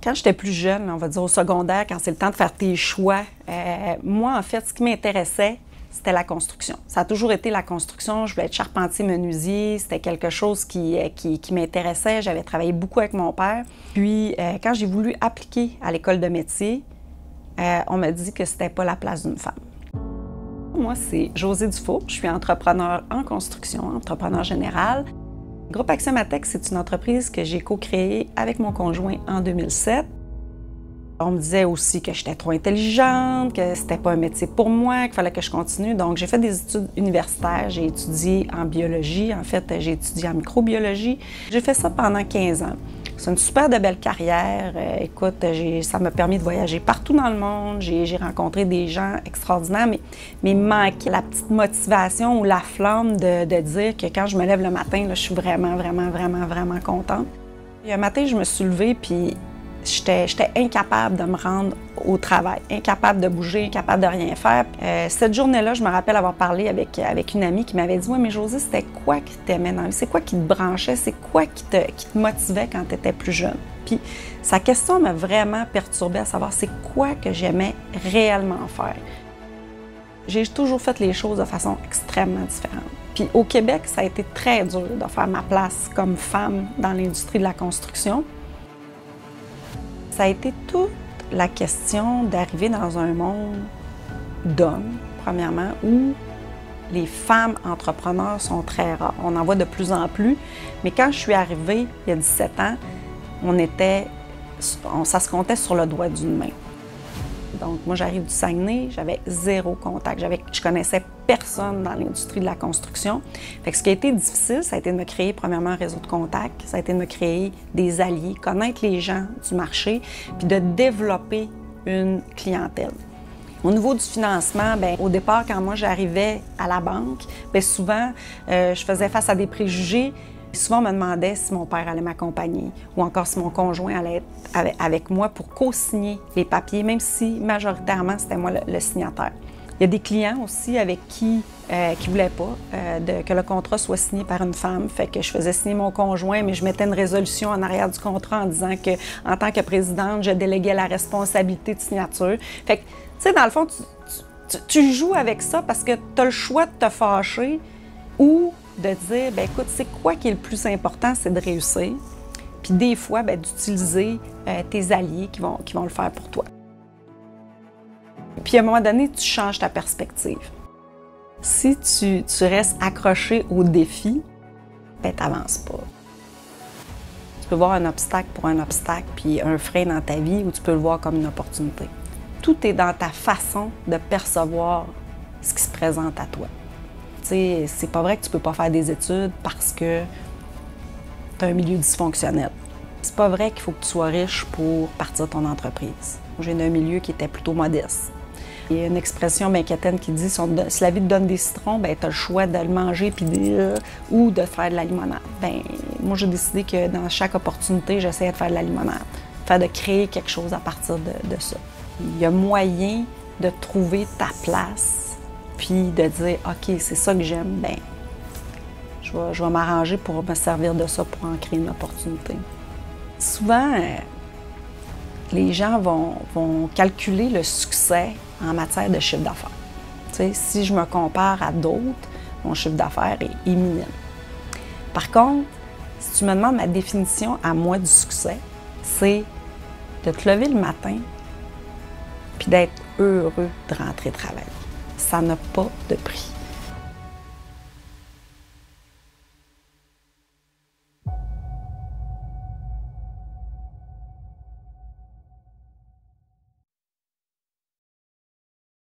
Quand j'étais plus jeune, on va dire au secondaire, quand c'est le temps de faire tes choix, moi, en fait, ce qui m'intéressait, c'était la construction. Ça a toujours été la construction. Je voulais être charpentier-menuisier. C'était quelque chose qui m'intéressait. J'avais travaillé beaucoup avec mon père. Puis, quand j'ai voulu appliquer à l'école de métier, on m'a dit que c'était pas la place d'une femme. Moi, c'est Josée Dufault. Je suis entrepreneur en construction, entrepreneur général. Groupe Axiom-Atech, c'est une entreprise que j'ai co-créée avec mon conjoint en 2007. On me disait aussi que j'étais trop intelligente, que c'était pas un métier pour moi, qu'il fallait que je continue. Donc, j'ai fait des études universitaires. J'ai étudié en biologie. En fait, j'ai étudié en microbiologie. J'ai fait ça pendant 15 ans. C'est une super de belle carrière. Écoute, ça m'a permis de voyager partout dans le monde. J'ai rencontré des gens extraordinaires, mais il me manquait la petite motivation ou la flamme de dire que quand je me lève le matin, là, je suis vraiment contente. Et un matin, je me suis levée, puis j'étais incapable de me rendre au travail, incapable de bouger, incapable de rien faire. Cette journée-là, je me rappelle avoir parlé avec une amie qui m'avait dit « Ouais, mais Josée, c'était quoi qui t'aimait dans la vie? C'est quoi qui te branchait? C'est quoi qui te motivait quand tu étais plus jeune? » Puis sa question m'a vraiment perturbée à savoir c'est quoi que j'aimais réellement faire. J'ai toujours fait les choses de façon extrêmement différente. Puis au Québec, ça a été très dur de faire ma place comme femme dans l'industrie de la construction. Ça a été toute la question d'arriver dans un monde d'hommes, premièrement, où les femmes entrepreneurs sont très rares. On en voit de plus en plus, mais quand je suis arrivée, il y a 17 ans, ça se comptait sur le doigt d'une main. Donc, moi, j'arrive du Saguenay, j'avais zéro contact. Je connaissais personne dans l'industrie de la construction. Fait que ce qui a été difficile, ça a été de me créer, premièrement, un réseau de contacts, ça a été de me créer des alliés, connaître les gens du marché, puis de développer une clientèle. Au niveau du financement, bien, au départ, quand moi, j'arrivais à la banque, bien, souvent, je faisais face à des préjugés. Souvent, on me demandait si mon père allait m'accompagner ou encore si mon conjoint allait être avec moi pour co-signer les papiers, même si majoritairement, c'était moi le signataire. Il y a des clients aussi avec qui ne voulaient pas que le contrat soit signé par une femme. Fait que je faisais signer mon conjoint, mais je mettais une résolution en arrière du contrat en disant que, en tant que présidente, je déléguais la responsabilité de signature. Fait que, tu sais, dans le fond, tu joues avec ça parce que tu as le choix de te fâcher ou de dire, bien, écoute, c'est quoi qui est le plus important, c'est de réussir. Puis des fois, bien, d'utiliser tes alliés qui vont le faire pour toi. Puis à un moment donné, tu changes ta perspective. Si tu restes accroché au défi, bien, tu n'avances pas. Tu peux voir un obstacle pour un obstacle, puis un frein dans ta vie, ou tu peux le voir comme une opportunité. Tout est dans ta façon de percevoir ce qui se présente à toi. C'est pas vrai que tu peux pas faire des études parce que tu as un milieu dysfonctionnel. C'est pas vrai qu'il faut que tu sois riche pour partir ton entreprise. J'ai un milieu qui était plutôt modeste. Il y a une expression bien quétaine qui dit si la vie te donne des citrons, ben tu as le choix de le manger ou de faire de la limonade. Ben, moi, j'ai décidé que dans chaque opportunité, j'essayais de faire de la limonade, de créer quelque chose à partir de ça. Il y a moyen de trouver ta place puis de dire, OK, c'est ça que j'aime, bien, je vais m'arranger pour me servir de ça pour en créer une opportunité. Souvent, les gens vont calculer le succès en matière de chiffre d'affaires. Tu sais, si je me compare à d'autres, mon chiffre d'affaires est minime. Par contre, si tu me demandes ma définition à moi du succès, c'est de te lever le matin puis d'être heureux de rentrer travailler. Ça n'a pas de prix.